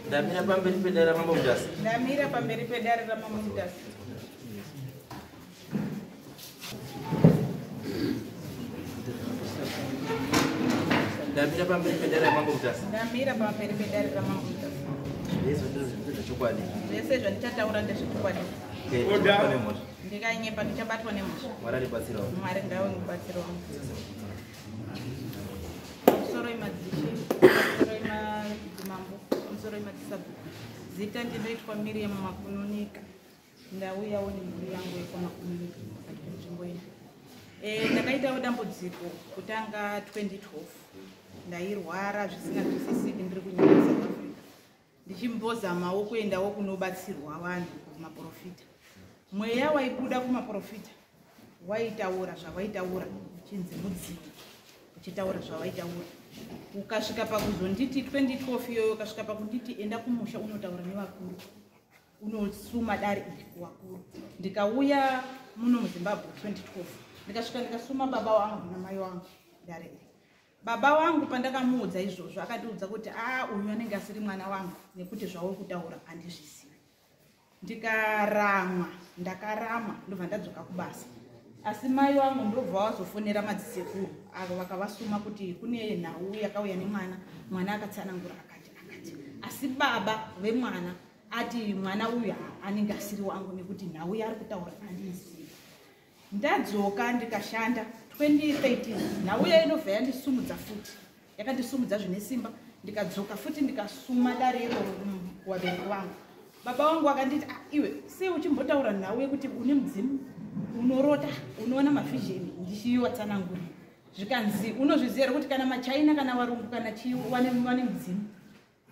Ndamira pamberi pedare ramambo mudhasi. Ndamira pamberi pedare ramambo mudhasi. Ndamira pamberi pedare ramambo mudhasi. Ndamira pamberi pedare ramambo mudhasi. Chokwadi. Zvese zvanditaura ndezvechokwadi. Ndikainyepa ndichabatwa nemhosva. Mwari alibatsirawo. Mwari ngaandibatsirawo. Musoro imadzishe, musoro imadzimambo, musoro imadzisabhuku. Zita ndinoitwa Miriam Makununika. Ndauyawo nemhuri yangu yekwaMakununika nzvimbo ino. Ndakaitawo dambudziko kutanga 2012. Ndairwara zvisinganzwisisiki ndiri kunyika South Africa. Ndichimbozamawo kuendawo kunobatsirwa vanhu kumaprofita. Mweya waibuda kumaprofita waitaura zvawaitaura uchinzi mudzimu uchitaura zvawaitaura. Ukasvika pakuzonditi 2012 iyoyo ukasvika pakunditi enda kumusha unotaura nevakuru, unosuma dare iri kuvakuru. Ndikauya muno muZimbabwe 2012 ndikasvika ndikasuma baba wangu namai wangu dare iri. Baba wangu pandakamuudza izvozvo akatiudza kuti uyu anenge asiri mwana wangu nekuti zvauri kutaura handizvizivi. Ndikaramwa, ndakarama ndobva ndadzoka kubasa. Asi mai wangu ndobva wazofonera madzisekuru avo vakavasuma kuti kune nhau yakauya nemwana, mwana akatsanangura akati. Asi baba vemwana ati mwana uyu anenge asiri wangu nekuti nhau yaari kutaura handizivi. Ndadzoka ndikashanda 2013 nhau yainobva yandisumudza futi, yakandisumudza zvine simba. Ndikadzoka futi ndikasuma dare iroro kuvabereki vangu. Baba wangu akanditi iwe sei uchimbotaura nhau yekuti une mudzimu, unorota, unoona mavhizheni. Ndichiwatsanangura zvikanzi unozviziva here kuti kana machaina kana varungu kana chii wane mudzimu.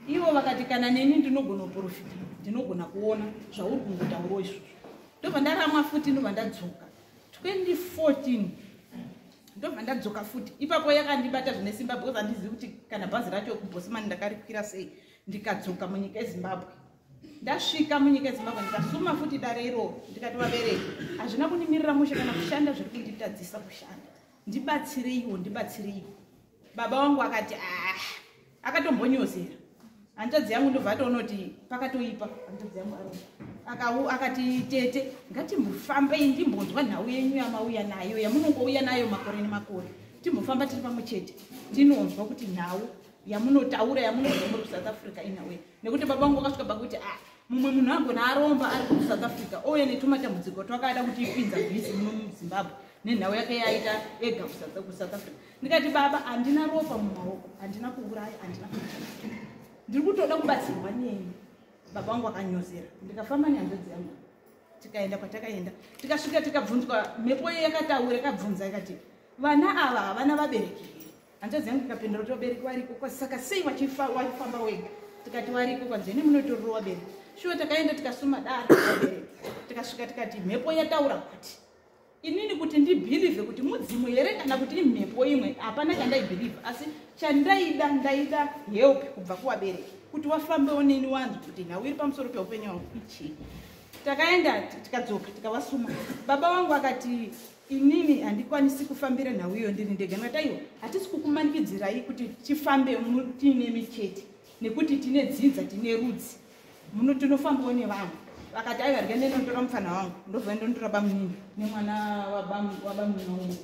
Ivo vakati kana neni ndinogona kuprofita, ndinogona kuona zvauri kungotaurawo izvozvo. Ndobva ndaramwa futi ndobva ndadzoka 2014 ndobva ndadzoka futi. Ipapo yakandibata zvine simba because handizivi kuti kana bhazi racho kuBhosimani ndakarikwira sei. Ndikadzoka munyika yeZimbabwe. Ndasvika munyika yeZimbabwe ndikasuma futi dare iroro ndikati vabereki hazvina kunimirira mushe kana kushanda zviri kunditadzisa kushanda, ndibatsireiwo. Baba wangu akati akatombonyozera. Hanzvadzi yangu ndobva atonoti pakatoipa. Hanzvadzi yangu akati tete ngatimbofambei ndimbonzwa nhau yenyu yamauya nayo yamunongouya nayo makore nemakore. Timbofamba tiri pamwe chete ndinonzwa kuti nhau yamunotaura yamunobva muri kuSouth Africa inauya. Nekuti baba wangu akasvika pakuti mumwe munhu agona aromba ari kuSouth Africa ouya netumatambudziko twakada kuti ipinza bhizi muno muZimbabwe nenhau yake yaita ega kuSouth Africa. Ndikati baba handina ropa mumaoko, handina kuuraya, handina kuita. Ndiri kutoda kubatsirwa neni. Baba wangu akanyozera. Ndikafamba nehanzvadzi yangu tikaenda kwatakaenda. Tikasvika tikabvunzwa mhepo yakataura ikabvunza ikati vana ava havana vabereki. Hanzvadzi yangu ikapindura kuti vabereki variko, saka sei wachifamba wega? Tikati variko. Kwanzi ine munotorero vabereki. Shuwa takaenda tikasuma dare vabereki. Tikasvika tikati mhepo yataura kuti inini kuti ndibhilivhe kuti mudzimu here kana kuti imhepo imwe hapana chandaibhilivha. Asi ndaida help kubva kuvabereki kuti wafambewo neni wanzi kuti nhau iri pamusoro peupenyu hwangu ichii. Takaenda tikadzoka tikavasuma. Baba wangu akati inini handikwanisi kufambira nhau iyo ndiri ndega. Ndikati aiwa hatisi kukumanikidzirai kuti tifambe tiine michete nekuti tine dzinza tine rudzi tinofambawo nevanhu. Vakati aiwa rega ndinondotora mufana wangu ndobva ndondotora bamunini nemwana wabamunini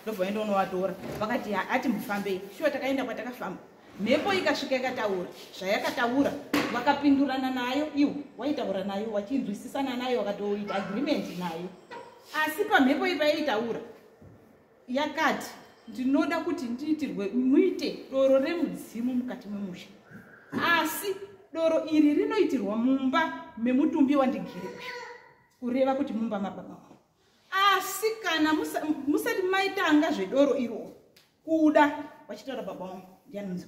ndobva ndondovatora. Vakati hati mufambei. Shuwa takaenda kwatakafamba. Mhepo ikasvika ikataura zvayakataura. Vakapindurana nayo. Iwo waitaura nayo wachinzwisisana nayo wakatoita agreement nayo. Asi pamhepo ipaitaura yakati ndinoda kuti ndiitirwe muite doro remudzimu mukati memusha. Asi doro iri rinoitirwa mumba memutumbi wandigere uyu, kureva kuti mumba mababa vangu. Asi kana musati maitanga zvedoro iroro kuda, vachitaura baba vangu ndianonzi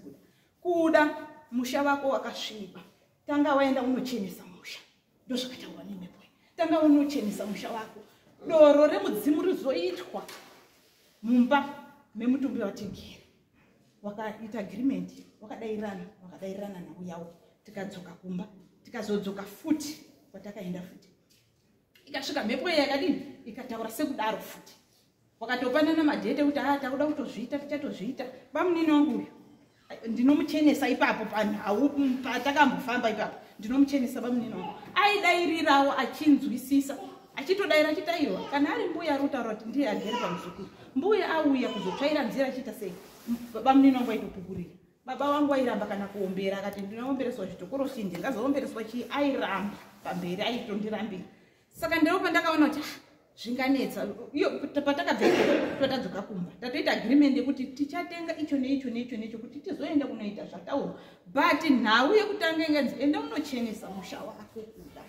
kuda musha wako wakasviba, tanga waenda unochenesa musha. Ndozvakataurwa nemhepo. Tanga unochenesa musha wako. Doro remudzimu rizoitwa mumba memutumbi watigere. Wakaita agreement, wakadairana nhau yavo. Tikadzoka kumba, tikazodzoka futi kwatakaenda futi. Ikasvika mhepo yakadini ikataura sekudaro futi. Wakatopanana madhete kuti takuda kutozviita tichatozviita. Bamunini wangu uyu ndinomuchenesa ipapo panhau patakambofamba ipapo ndinomuchenesa bamunino aidairirawo achinzwisisa achitodaira achitaiwa kana ari mbuya ari kutaura kuti ndiye agere pamuzukuru mbuya auya kuzotsvaira nzira achiita sei bamunino wangu aitopupurira baba wangu airamba kana kuombera akati ndinoombereswa chitokoro chii ndingazoombereswa chii airamba pamberi aitondirambira saka ndiro pandakaona kuti zvinganetsa iyo patakabveko totadzoka kumba tatoita agreement yekuti tichatenga icho neicho neicho neicho kuti tizoenda kunoita zvataurwa but nhau yekutanga inganzi enda unochenesa musha wako kuda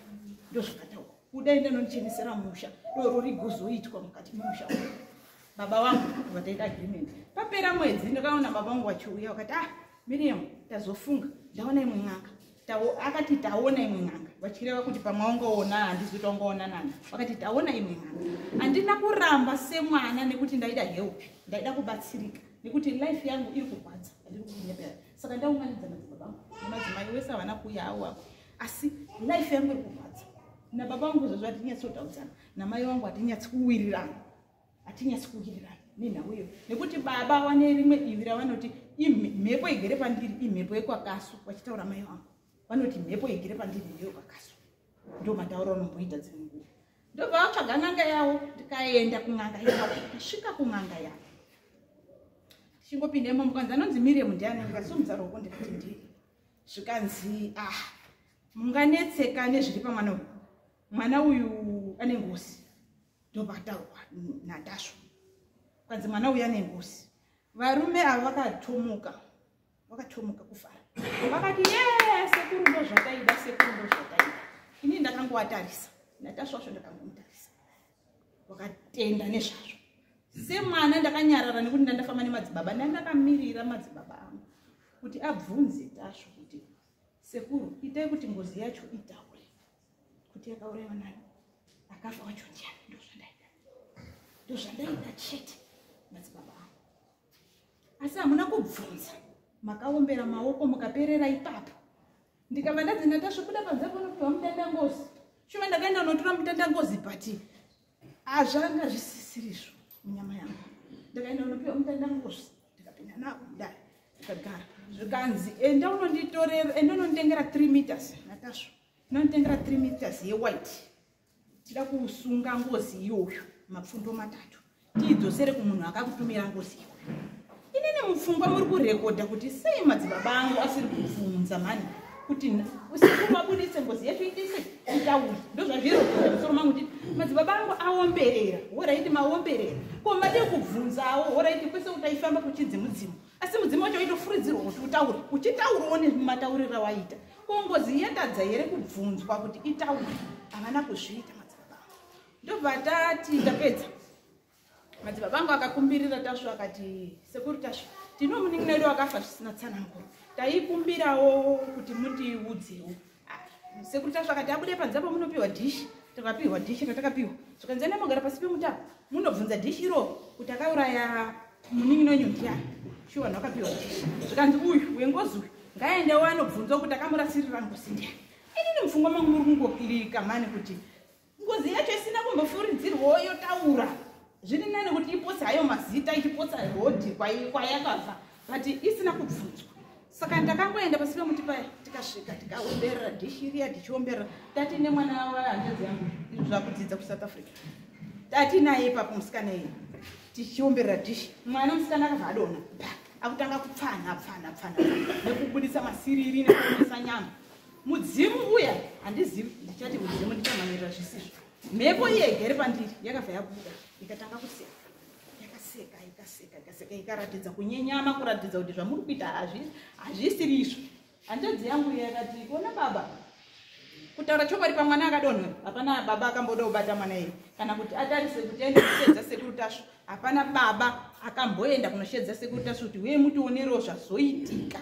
ndo zvakataurwa kuda enda unochenesera musha doro rigozoitwa mukati memusha wako baba wangu vataita agreement papera mwedzi ndakaona baba wangu wachiuya wakati Miriam tazofunga ndaona imwe n'anga akati taona imwe n'anga vachireva kuti pamwe wangaona handizvi taungaona nani vakati taona imwe n'anga handina kuramba semwana nekuti ndaida help ndaida kubatsirika nekuti life yangu iri kurwadza handiri kunyepera saka ndaunganidza madzibaba angu nemadzimai wese havana kuuya awo ako asi life yangu iri kurwadza nababa vangu zvozvo hatinyatsi kutaudzana namai vangu hatinyatsi kuwirirana nenhau iyo nekuti baba wane rimwe divi ravanoti mhepo igere pandiri imhepo yekwakasu vachitaura mai vangu vanoti mhepo igere pandiri ndeyokwakasu ndo matauro anomboita dzimwe nguva ndobva vatsvaga n'anga yavo ndikaenda kun'anga yavo ndasvika kun'anga yavo tichingopindemo mukanzi anonzi Miriam ndiani ndikasomuzaro wako ndikati ndiri zvikanzi munganetseka nezviri pamwana uyu mwana uyu ane ngozi ndopataurwa natasho kanzi mwana uyu ane ngozi varume ava vakatomuka kufara vakati sekuru ndo zvataida ini ndakangovatarisa natasho vacho ndakangomutarisa vakatenda nezvazvo semwana ndakanyarara nekuti ndandafamba nemadzibaba ndandakamirira madzibaba angu kuti abvunze tasho kuti sekuru itai kuti ngozi yacho itaure kuti yakaurayiwa nani akafa wacho ndiani ndozvandaida chete madzibaba angu asi hamuna kubvunza makaombera maoko mukaperera ipapo ndikabva ndadzi natasho kuda panze panopiwa mutandangozi shuva ndakaenda unotora mutandangozi bati zvanga zvisisirizvo munyama yangu ndakaenda unopiwa mutandangozi ndikapinda navo mudare ndikagara zvikanzi enda unonditengera 3 meters natasho inonditengera 3 meters yewhite tida kusunga ngozi iyoyo mapfundo 3 tiidzosere kumunhu akakutumira ngozi iyoyo inini mupfungwa muri kurekodha kuti sei madzibaba angu asiri kubvunza mani kuti usiku mabudise ngozi yetu itise itauri ndozvazvirokodha musoro mangu kuti madzibaba angu aomberera woraiti maomberera ko made kubvunzawo woraiti kwese utaifamba kuchidzi mudzimu asi mudzimu wacho waitofuridzirwa kuti utaure uchitaurawo nematauriro waita ko ngozi yatadza here kubvunzwa kuti itaure havana kuzviita madzibaba angu ndobva tati tapedza madzibaba angu akakumbirira tasvo akati sekuru tasvo tinomunin'ina wedu wakafa zvisina tsananguro taikumbirawo kuti mutiudzewo sekuru tasvo akati abude panze pamunopiwa dhishi takapiwa dhishi ratakapiwa zvikanzi enda mogara pasi pemutaro munobvunza dhishi iro kuti akauraya munin'ina wenyu ndiani shuwa vanhu vakapiwa dhishi zvikanzi uyu wengozi uyu ngaendewo anobvunzawo kuti akamurasirira ngozi ndiani inini mupfungwa mangu muri kungokirika mani kuti ngozi yacho isina kumbofuridzirwawo yotaura zviri nani kuti ipotsa hayo mazita ichipotsa rodhi kwayakabva but isina kubvunzwa saka ndakangoenda pasi pemuti paya tikasvika tikaomberera dhishi riya tichiomberera tati nemwana wahanzvadzi yangu zvakudzidza kuSouth Africa tati naye ipapo musikana iye tichiomberera dhishi mwana musikana akabva adonha akutanga kupfana nekubudisa masiriri nekuomesa nyama mudzimu uya handizivi ndichati mudzimu ndichamanirira zvisizvo mhepo iye igere pandiri yakabva yabuda ikatanga kuseka yakaseka ikaratidza kunyenyama kuratidza kuti zvamuri kuita hazvisiri izvo hanzvadzi yangu yakati kona baba kutaura chokwadi pamwana akadonhera hapana baba akamboda kubata mwana iye kana kuti atarise kuti aende kushedza sekuru tasvo hapana baba akamboenda kunoshedza sekuru tasvo kuti weye mutionerewo zvazoitika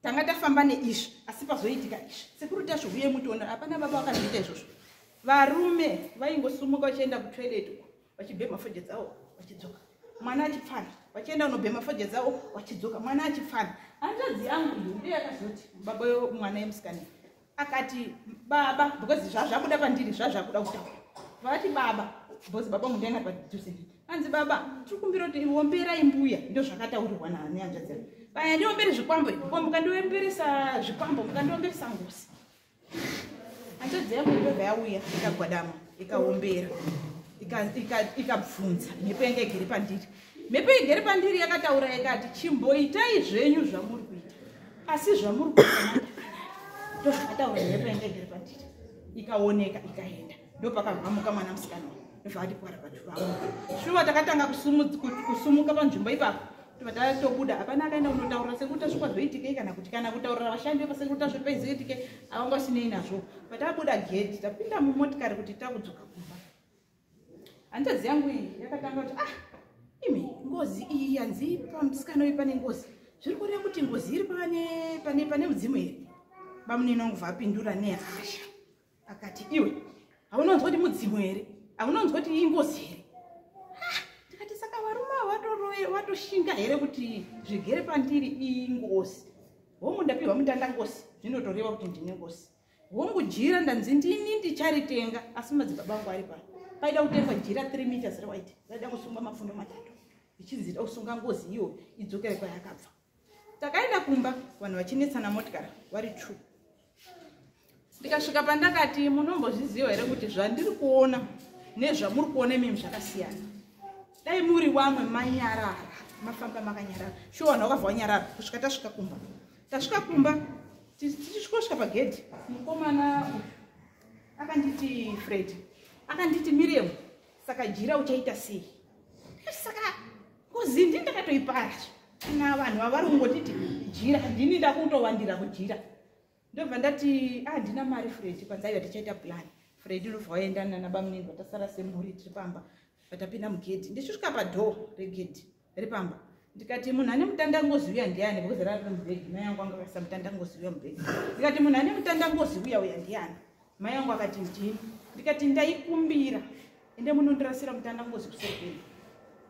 tanga tafamba neizvi asi pazoitika izvi sekuru tasvo uye mutionera hapana baba akazviita izvozvo varume vaingosumuka vachienda kutoilet vachibhema foje dzavo vachidzoka mwana achipfana vachienda unobhema foje dzavo vachidzoka mwana achipfana hanzvadzi yangu iyo ndiyo yakazoti baba mwana yemusikana akati baba because zvazvakuda pandiri zvazvakuda kutaura vati baba because baba mundaenda padhuze anzi baba tiri kumbira kuti omberai mbuya ndo zvakataurirwa nehanzvadzi yangu Paya ndiombere zvikwambo ko mukandioemberesa zvikwambo mukandiombesa ngozi. Hanzvadzi yangu ndobva yauya ikagwadama ikaombera ikabvunza mhepo yanga igere pandiri. Mhepo igere pandiri yakataura ikati chimboitai zvenyu zvamuri kuita asi zvamuri kuita ndozvakataura mhepo yanga igere pandiri. Ikaoneka ikaenda ndopakabvamuka mwana musikana ndovati kwara patuvamo shuwa takatanga kusumuka panzvimbo ipapo tatobuda hapana akaenda kunotaurira sekuti zvikwazoitike kana kutaurira vashandi pasekuti zvipaizitike avangasinei nazvo. Patabuda gate tapinda mumotikari kuti takudzoka kumba. Hanzvadzi yangu iyi yakatanga kuti imi ngozi iyi hanzi pamusikana uyu pane ngozi zviri kureva kuti ngozi iri pane mudzimu here. Bamunini wangu vapindura nehasha akati iwe haunonzwa kuti mudzimu here haunonzwa kuti ingozi here. Ndikati saka varume watoshinga here kuti zvigere pandiri ingozi. Hongu ndapihwa mutandangozi zvinotoreva kuti ndine ngozi. Hongu jira ndanzi ndini ndicharitenga asi madzibaba angu ari pano. Paida kutengwa jira 3 meters rewide raida kusunga mafundo 3 ichizida kusunga ngozi iyo idzokere kwayakabva. Takaenda kumba vanhu vachinetsana motikari vari 2. Ndikasvika pandakati munombozviziva here kuti zvandiri kuona nezvamuri kuona mimi zvakasiyana. Dai muri wamwe manyarara mafamba makanyarara shuwa vanhu vakabva vanyarara kusvika tasvika kumba. Tasvika kumba tichisvika pagedhi mukomana akanditi Fred akanditi Miriam saka jira uchaita sei. Saka ngozi ndini ndakatoipara kana vanhu vavari kungotiti jira ndini ndakutowandira kujira. Ndobva ndati handina mari Fred kwanzaiva tichaita plan. Fred unobva waendana nabamunini vatasara semburi tiri pamba vatapinda mugedhi. Ndichisvika padhoo regedhi ripamba ndikati munhu ane mutandangozi uya ndiani because rari mubhegi. Mai yangu anga akaisa mutandangozi uya mubhegi. Ndikati munhu ane mutandangozi uya ndiani. Mai yangu akati ndini. Ndikati ndaikumbira ende munondirasira mutandangozi kuseri kwenyu.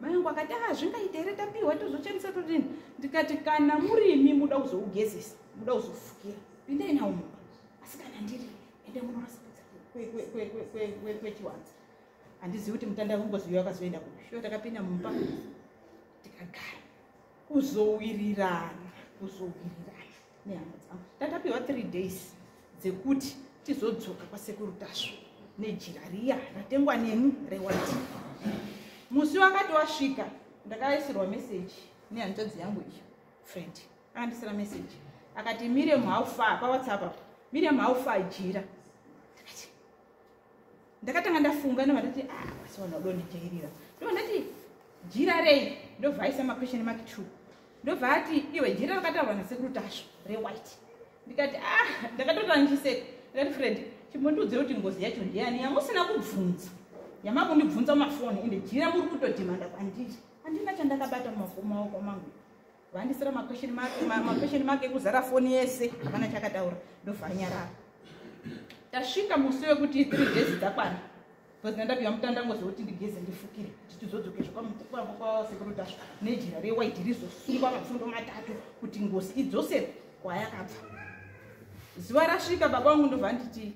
Mai yangu akati zvingaita here tapiwa tozochenesa todini. Ndikati kana murimi muda kuzougezesa muda kuzofukira pindai nawo mumba asi kana ndiri ende munorasikidza kwechiwanza. Handizivi kuti mutandangozi uyo akazoenda kupi. Shuwa takapinda mumba tikagara kuzowirirana nehama dzangu. Tatapiwa 3 days dzekuti tizodzoka kwasekuru tasvo nejira riya ratengwa neni rewati. Musi wakati wasvika ndakaisirwa meseji nehanzvadzi yangu iyo Fred akandisira meseji akati Miriam haufa paWhatsApp. Miriam haufa jira. Ndakatanga ndafunga ndoti wasiwana udondijairira. Ndoti jira rei ndobva aisa maquestion mark 2. Ndobva ati iwe jira rakataurwa nasekuru tasvo rewhite. Ndikati ndakatotanga ndichiseka. Ndikati Fred chimbondiudze kuti ngozi yacho ndiani yamusina kubvunza. Yamakundibvunza mafoni ende jira muri kutodhimanda kwandiri. Handina chandakabata mumaoko mangu. Vandisira maquestion mark ekuzara foni yese hapana chakataura ndobva anyarara. Tasvika musi wekuti 3 days dzakwana because ndapiwa mutandangozi wekuti ndigeze ndifukire kuti tizodzokera kwasekuru tasvo nejira rewhite rizosungwa mafundo 3 kuti ngozi idzosere kwayakabva. Zuva rasvika baba vangu ndobva nditi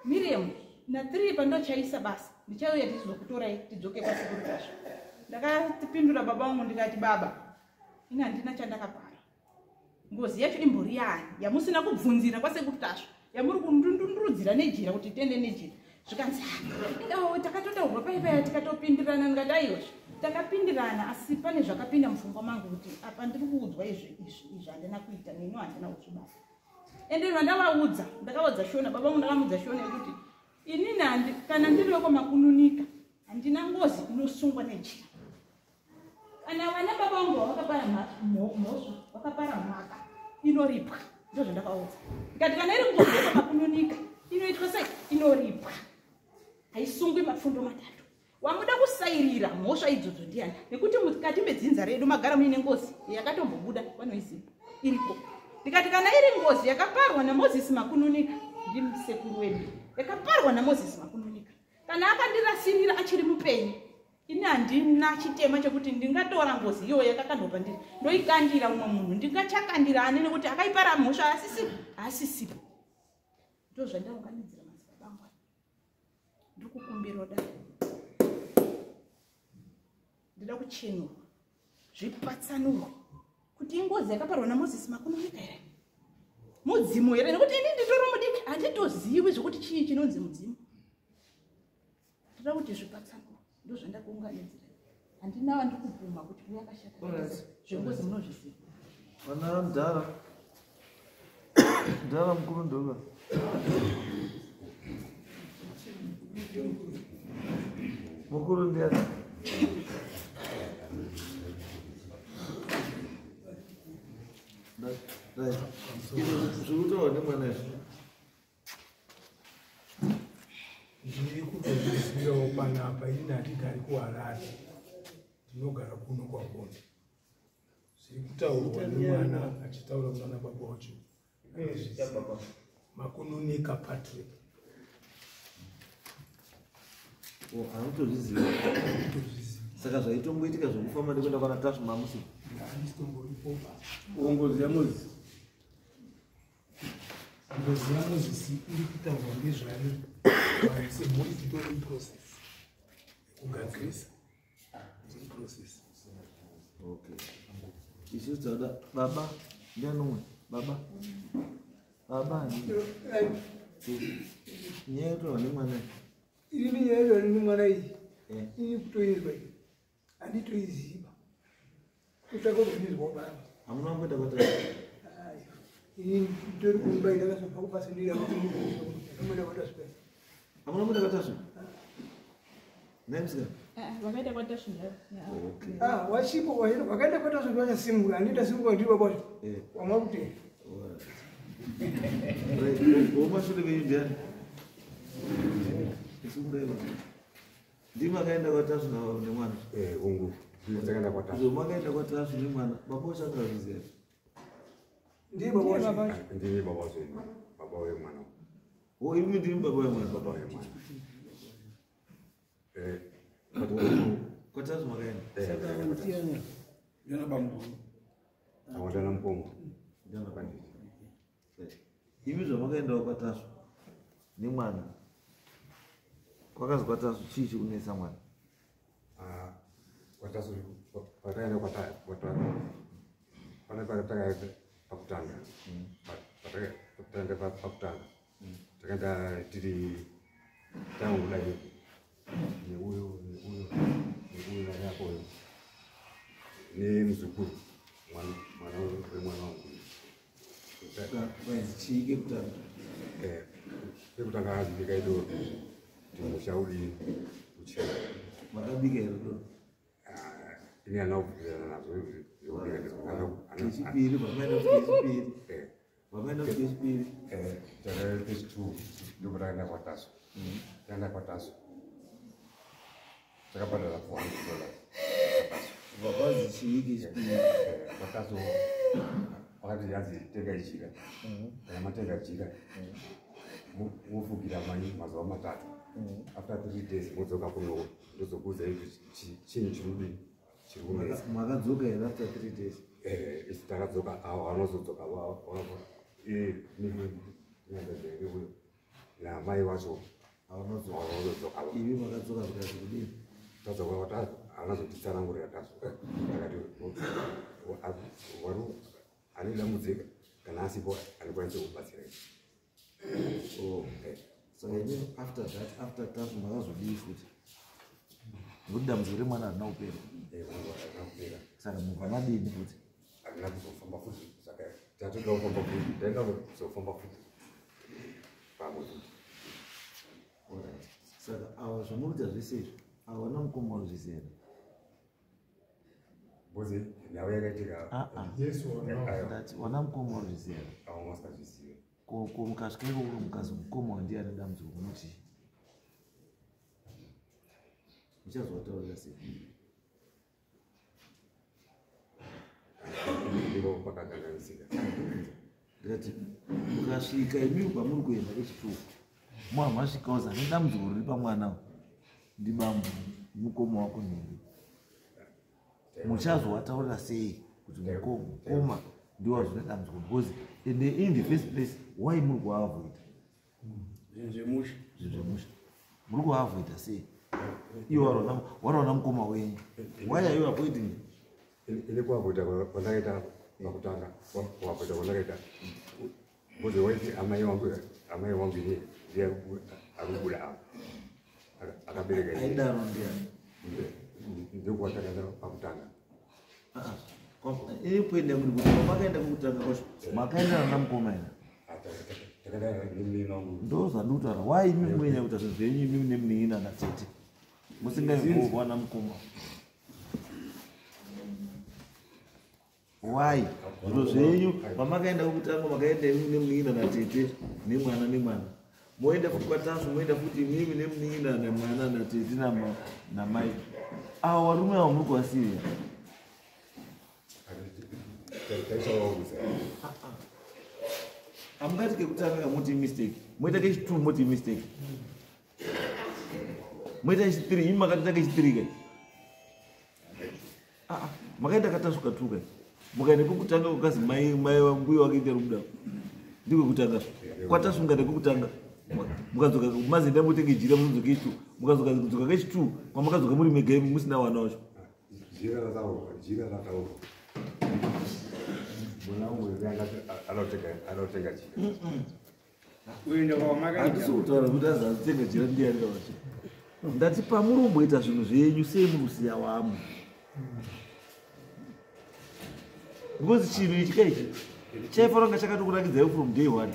Miriam na 3 pandochaisa basa ndichauya tizokutorai tidzoke kwasekuru tasvo. Ndakatipindura baba vangu ndikati baba ini handina chandakapara. Ngozi yacho imbori yani yamusina kubvunzira kwasekuru tasvo yamuri kundundurudzira nejira kuti tiende nejira. Zvikanzi takatotaurwa paipaya tikatopindirana. Ndikati aiyozve takapindirana asi pane zvakapinda mupfungwa mangu kuti apa ndiri kuudzwa izvi handina kuita neni handina kuzvibasa. Ende vandavaudza ndakaudza Shona baba vangu ndakamuudza Shona yekuti inini kana ndiriweko makununika handina ngozi inosungwa nejira. Kana vana baba vangu vakapara mhosva vakapara mhaka inoripwa. Ndizvo zvandakaudza. Ndikati kana iri ngozi yeko makununika inoitwa sei inoripwa haisungwi mafundo 3. Wamuda kusairira mhosva idzodzo ndiani nekuti mukati medzinza redu magara muine ngozi yakatombobuda vanoiziva iripo. Ndikati kana iri ngozi yakaparwa naMozisi makununika ndimi sekuru wedu yakaparwa naMozisi makununika kana akandirasirira achiri mupenyu ini handina chitema chekuti ndingatora ngozi iyo yakakandwa pandiri ndoikandira umwe munhu. Ndingachakandira ani nekuti akaipara mhosva asisipo. Ndo zvandaunganidzira madzibaba angu. Ndiri kukumbira ndida kuchenurwa zvipatsanurwa kuti ingozi yakaparwa naMozisi makunonika here mudzimu here nekuti ini nditori mudiki handitozivi zvokuti chii chinonzi mudzimu. Toda kuti zvipatsanwa ndo zvandakuunganidzira. Handina vandikupuma kuti uya akashata zvengozi munozviziva. Vana mudhara mudhara mukuru ndoga mukuru ndiani zvirikutaura nemwana izvi ndiri kutozvizivawo panapa ini hatigari kuHarare ndinogara kuno kwaGondo. Zviri kutaurwa nemwana achitaura mwana baba wacho Makunonika Patrick. Hanotozviziva saka zvaitomboitika zvokufamba ndikuenda kwana Tashu mamusi handisitomboipo Uongozi ya Mozisi. ngozi yaMozisi iri kutaurwa ngezvayo semhuri process kugadzirisa process. okay isusu tauda baba ndianomwe baba nyaya yotaurwa nemwana Ini nyaya nemwana iyi ini kutoizwa iyi handitoiziva kutsvaka kuzvinizwa baba. hamuna kumboenda kwata ini nditori kumba indakazobva kupasindira kuti amwena kwatasvika hamuna kumboenda kwatasu naimsika Vakaenda kwaTashu ndayo. wachipo wakaenda kwatasvika wachasimuka handita simuka ndiri babacho wamwa kutenda womashure venyu ndiani isumureva ndimakaenda kwatasu nemwana ungu dzakaenda kwatasu zomakaenda kwatasu nemwana baba uchakazviziva ndiye baba ndiri baba wacho baba wemwana imi ndiri baba wemwana baba wemwana kwatasu makaenda Jana bambu. awatana mpongo imi zvamakaendawo kwatasu nemwana kwakazi kwatasu chii chikunetsa mwana kwatasu pataenda pane patakaenda pakutanga pataenda pakutanga takaenda tiri taungudai neuyo nayakoyo nemuzukuru mwana wemwana wangu chiike kutanga pekutanga azivika idoro timushauri kuchena makabika here doro ini anaubvirana nazo kechipiri pamaenda kuti kechipiri pamaenda kuti kechipiri pechituu ndipo takaenda kwatasu takaenda kwatasu takabhadhara $400 vakazi chiike chipiri kwatasu wakati yanzi tenga ichika kana matenga ichika mufukira mazuva matatu after 3 days modzoka kuno ndozokuudza kuti chinyi chirudi chiri kunetsa makadzoka here after 3 days isi takadzoka avo vanozodzoka nyandadzenge uyo namai vacho vanozodzoka ivi makadzoka zvikati kudini tadzoka anazotitsanangurira tasuka akati wari ane dambudzika kana asipo anokwanisa kubatsira saka imi after that after tasu makazodii futi nokuti dambudziko remwana harina kupera kupera saka mubva madini futi harina kuzofamba futi saka tatoda kufamba futi taenda kuzofamba futi pamwe futi saka ava zvamunoita zvese izvi havana mukoma unozviziva bozi nhau yakaitika ndati wana mukoma unozviziva avo masingazvizive ko mukasvika ikoko mukazi mukoma wandiani dambudziko munoti muchazovataurira sei ndipo pakaganganisika ndikati mukasvika imi kwamuri kuenda kechitoko mamasvikawo zane dambudziko riri pamwana ndibambo mukoma wako nhingi muchazovataurira sei kuti mukoma ndiwo zvine dambudziko because and in the first place why muri kuavoida Zvemusha. zvezvemusha muri kuavoida sei iwo waraona mukoma wenyu why are you avoiding ini kuavoida kwandakaita ngakutanga wapata kunakaita mbuzi waiti amai wangu ini ndiye arubula apa akabereka aidaro ndiani ndikuwatanga pakutanga kuenda kuti makaenda kukutanga kwacho makaendana namukoma ina ndo zvandikutaura wai imi muenya kuita zvinhu zvenyu imi nemunin'ina natete musingaivova namukoma wai zviro zvenyu pamakaenda kukutanga makaenda imi nemunin'ina natete nemwana moenda futi kwatasu moenda futi imimi nemunin'ina nemwana natete namai avo varume avo muri kuwasiya amungati kekutanga moti mistake moita kechi2 moti mistake moita kechi3 imi makatita kechi3 kai makaenda katasuka 2 kai mukaenda kwekutanga kukazi mai wambuyo wakaita rubuda ndikwekutanga kwatasunga nekwekutanga mukadzoka mazenda motenge jira munodzoka kechi2 mukadzoka kechi2 kwamakadzoka muri mega musina wana wacho jira rataura anotenga handisi kutaura kuti azatenga jira ndiarira wacho ndati pamuromboita zvinhu zvenyu sei murusiya wamo because chinhu ichi kaichi chaifanira kunga chakatokunakidzai from day 1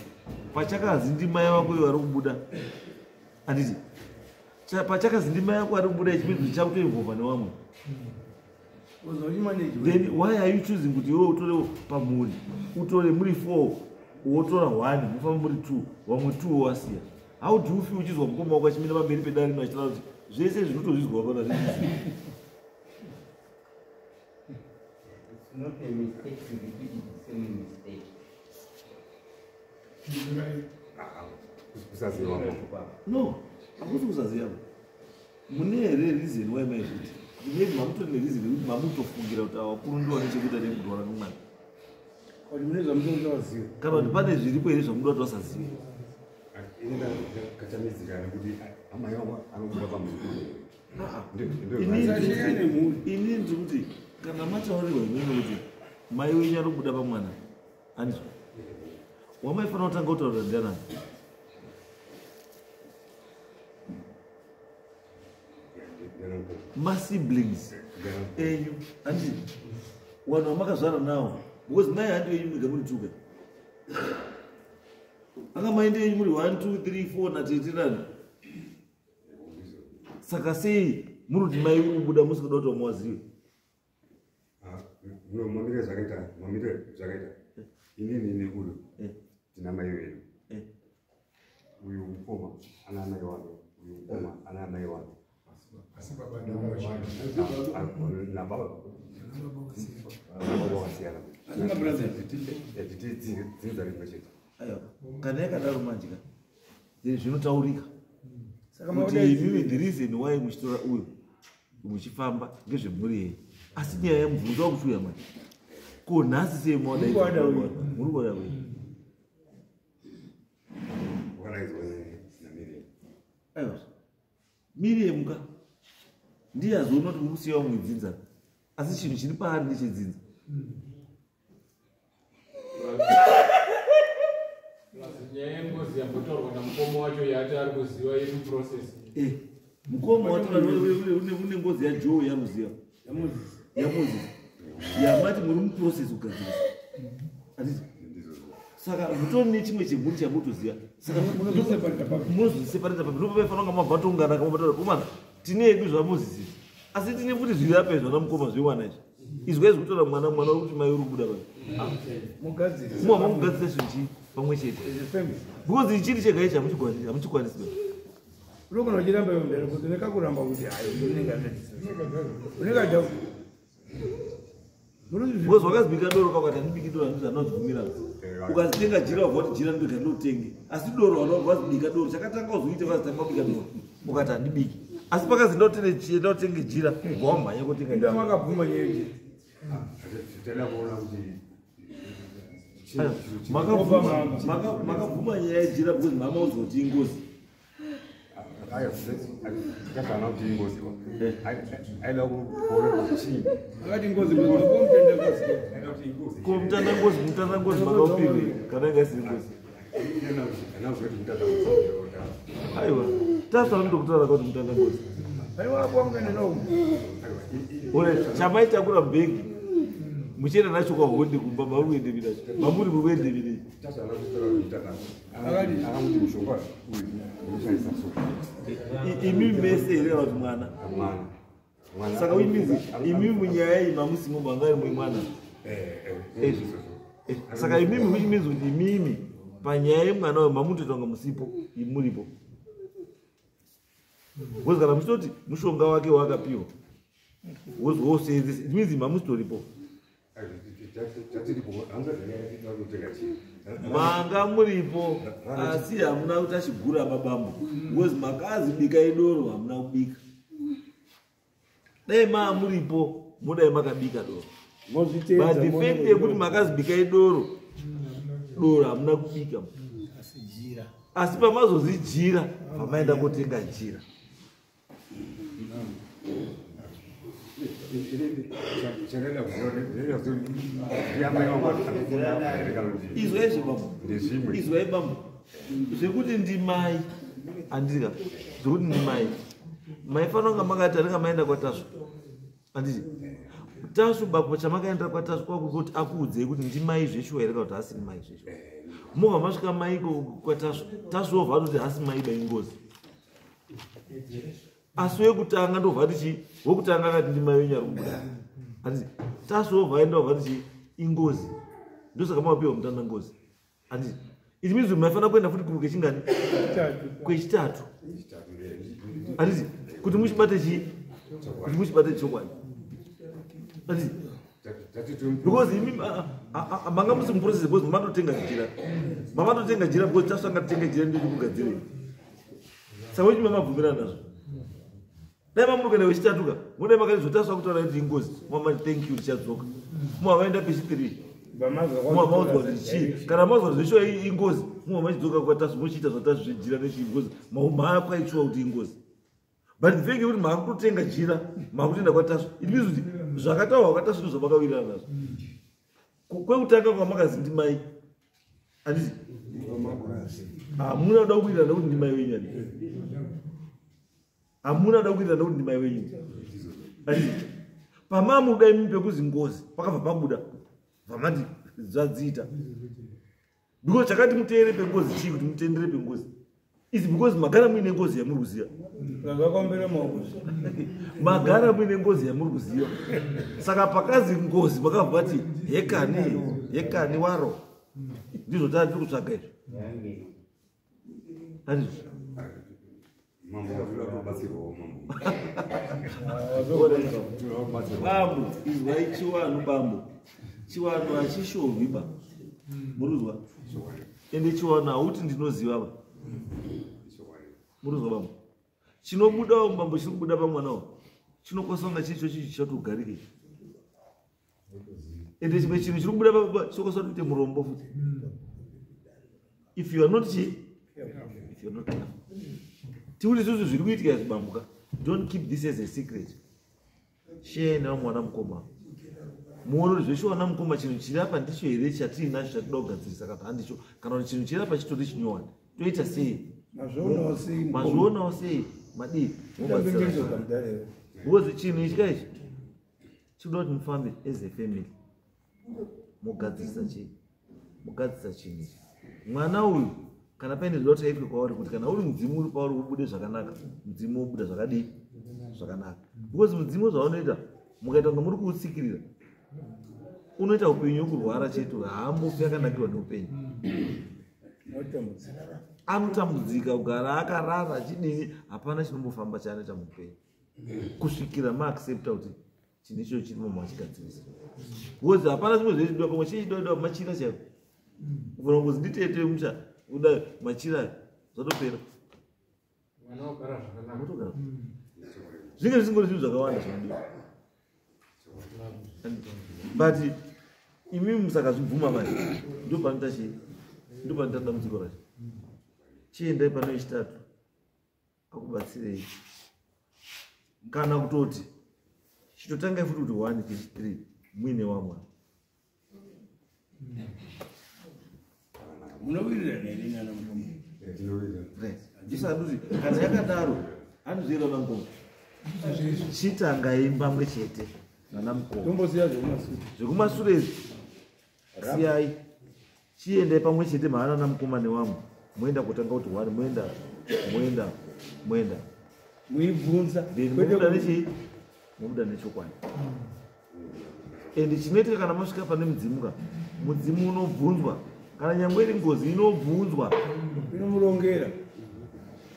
pachakazi ndimai wako vari kubuda handiti pachakazi ndimai wako ari kubuda ichipedzi chakutoinvova nevamwe then why are you choosing kuti iwe utore pamhuri utore muri 4 wotora 1 mufamba muri 2 vamwe 2 wasiya how do you feel uchizwa mukoma wako achimira pamberi pedare rino achitaura kuti zvese zvinotozvizwa pana It's not a mistake to repeat the same mistake. No, hakusi kusaziva mune here reason why maizviti maybe mamutori nereason yekuti mamutofungira kuti avakuru ndiwo nechekuita nemudwara nomwana kana kuti pane zviripo here zvamuda kuti vasazive inini ndiri kuti kana mataurirwa imweni kuti mai wenyu anobuda pamwana andizvo wamaifanira kutanga kutaurira ndianani masiblings enyu andi vanhu vamakazvara navo because mai handi wenyu mega muri 2 anga mai ndenyu muri 1 2 3 4 nateterani saka sei muri kuti mai uri kubuda musikuda kuti vamuwazive mamire zvakaita inini uyu tina mai wenyu uyu mukoma ana mai wano uyu mukoma ana mai wano nababa vakasiyana dzinza rimwe chete aiwa kana yakadaro manjika zvinotaurika kuti imimi the reason why muchitora uyu muchifamba ngezvemhuri yei asi nyaya yamubvunza wakuchuya mani ko nhasi sei mawadamuri kuda kui wakaraidzwa namiriam aiwa miriam ka ndiye azoona kuti mukusiya wamwe dzinza asi chinhu chiri paari ndechedzinza nyaya yengozi yambotaurwa namukoma wacho yati ari kuziva iri process mukoma watora une ngozi yajoe yaruziva yamozisi yamati muri muprocess kugadzirisa handiti saka mutori nechimwe chemhuri chamutoziva saka munozviseparata papi nopapaifanira kunga mabvatongana kamabataura komana tine yedu zvamozisi asi tine futi zviri apa izvana mukoma zvewana izvi izwa izvi kutora mwana uri kuti mai uri kubuda muhamba kugadzirisa zvinhu chii pamwe chete because ichiri chega ichi hamuchikwanisi Look at the number of them, but the Kakuramba would die. Because wakazibika doro kakati ndibiki doro handizvo anozvibvumira ukazitenga jira wavoti jira ndoti handotenge asi doro wazibika doro chakatanga uzoite wazitanga kubika doro ukati handibiki asi pakazi ndotenge jira gwamhanya kutenga ndio makabvuma nyingi makabvuma nyaya yejira because mama uzoti ingozi aya takana kuti ingozi aida kuona chini akati ngozi komutenda ngozi aida kuti ingozi kumutanda ngozi makaupiri kana ingasiri ngozi anazoti mutata aiwa tasanondokutaura kuti mutanda ngozi aiwa kwangene no ore chamaitakura bhegi muchienda nacho kwahondi kumba mauri kuende vinacho mamuri muri kuende vinei tata anazotara mutata akamuti mushonga uyu unoshandisa so imi mese here kana kuti mwana saka uimizi imi munyaya iyi mamusimo mangari mui mwana saka imimi which means kuti imimi panyaya yemwana wayo mamutotonga musipo imuripo wozi kana muchitoti mushonga wake waakapiwa wosenzesa it means mamusitoripo manga muripo asi hamuna kuti achigura mabambo wozi makazi bika idoro hamuna kubika dai maa muripo mudai makabika doro but the fact yekuti makazi bika idoro doro hamuna kubika asi pamazozijira pamaenda kotenga jira izwai bambo zvekuti ndimai andika zvekuti ndimai maifanira kunga makati anenge maenda kwatasu anditi tasu bako chamakaenda kwatasu kwakuti akuudzei kuti ndimai zveshuwa here kana kuti hasiri mai zveshuwa mobva masvika maiko kwatasu tasu wobva atoti hasi mai da ingozi asi wekutanga ndobva tichi wekutanga akati ndimai wenyu ari kubuda anditi tasu wobva aenda wobva tichi ingozi ndosaka mawapiwa mutanda ngozi anditi it means maifanira kuenda futi kwechingani kwechitatu anditi kuti muchibate chii kuti muchibate chokwadi anditi because imi manga musi muprocess because mamatotenga jira because tasanga totenga jira ndio kugadzirei saka wechi mamabvumirana nazvo dai mamuri kuenda wechitatuka mudai makaizotaswa kutaura kuti ingozi mama thank you tichadzoka mumavaenda pechi3 mumavaudzwa kuti chii kana mazwa zveshuwa ingozi mumavachidzoka kwatasu muchiita zvatasu zvejira nechingozi maakwaitshuwa kuti ingozi but mvenge kuti maakutotenga jira maakutoenda kwatasu it means kuti zvakataurwa kwatasu ndo zvamakawirirana nazvo kwekutanga kwamakazi ndimai anditi hamuna kuda kuwirirana kuti ndimai wenyu ani hamuna kuda kuwirirana kuti ndimai wenyu anditi pamamudai mimi pekuzi ngozi pakabva pabuda vamati zvadziita because chakati muteere pengozi chii kuti mutendere pengozi is because magara muine ngozi yamuri kuziva magara muine ngozi yamuri kuziva saka pakazi ngozi makabva vati hekani waro ndizvo tati kutsvaga izvo andizvo bambo izwai chiwanu bambo chiwanu hachishovhiba muruzwa ende chiwanu hauti ndinoziva ba muruzwa bambo chinobudawo bambo chiri kubuda pamwanawo chinokosonga chicho chichi chatogarike ende chimwe chinhu chiri kubuda papa chinokosa kuite murombo futi if you are not chi if you are not careful tiuti isusu zviri kuitika zvibambuka don't keep this as a secret share nawo mwana mukoma muone kuti zveshuwa mwana mukoma chinhu chiri apa ndicho here chatinacho chatida kugadzirisa kana handicho kana kuti chinhu chiri apa chitori chinyowani toita sei mazvionawo sei madii because chinhu ichi kaichi chikuda kuti mufambe as a family mugadzirisa chii mugadzirisa chinhu ichi mwana uyu kana paine zvinoti yaitwe kwauri kuti kana uri mudzimu uri pauri ubude zvakanaka mudzimu ubuda zvakadii zvakanaka because mudzimu zvaunoita mukaita kunge muri kuutsikirira unoita upenyu wokurwara chetu haambofi akanakirwa neupenyu anotambudzika kugara akarara achidini hapana chinombofamba chaanoita muupenyu kusvikira maaccepta kuti chinhu icho chirimo machigadzirisa because hapana zvimwe zvechidiwa pamwe chechidiwa machira chaivo kufana kuzi nditete musha kuda machira zvatopera motogara zvinge zvisingori zvinhu zvakawanda zvinodiwa but imi musakazvibvuma manje ndopanoita chii ndopanoita dambudziko racho chiendai pane wechitatu akubatsirei kana kutoti chitotanga futi kuti 1 3 mwine wamwe Munowirira nene nana mutombo. ndisanduti kana yakadaro anozvira mangoma chitanga imba mwe chete nana mukoma Tomboziya zvomasure. zvekumasure siyai chiende pamwe chete maana namukoma newamwe moenda kutanga kuti 1 moenda Muibvunza. mubuda nechi mubuda nechokwadi ende chinoitika kana masvika pane mudzimu mudzimu unobvunzwa kana nyangwe iri ngozi inobvunzwa Inomurongera.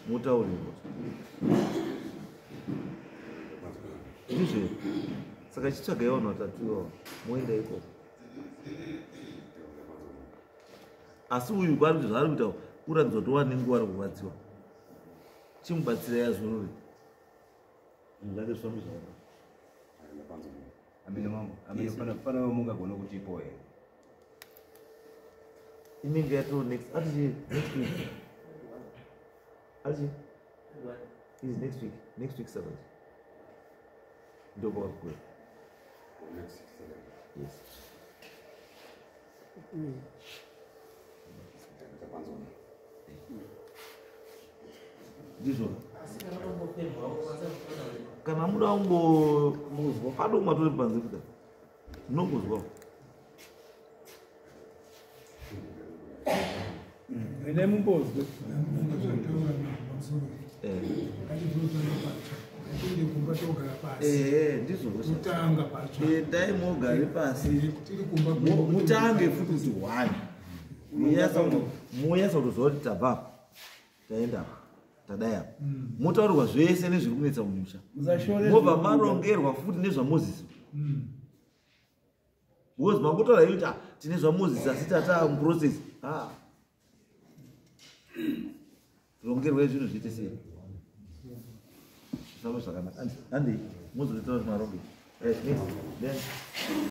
mutaurirwa ndizvo saka chitsvagaiwa natatuiwa moenda ikoko asi uyu kwari kuti zvaari kuita kuratidza kuti wane nguva rekurwadziwa chimubatsira yazvururi zvake zvifambi zvaka Amene mambo. Amene pana mungagona kutipo here. inenge yato next ati next week ati is next week Saturday ndo kwakwe yes ndizvo kana muda umbozwa pado mwatori panze kuda unongozwawo Ene mumbozwe. ndizvo Kutanga pacho. dai mogare pasi mutange futi kuti 1 muyasa kutoziva kuti tabva taenda apa tadai apa motaurirwa zvese nezviri kunetsa mumusha mobva marongerwa futi nezvamozisi because mangotaura kuti tine zvamozisi asi tata muprocess rongerwa zvinhu zviite sei zvifambe zvakanaka handei mozototaura kuti maronge then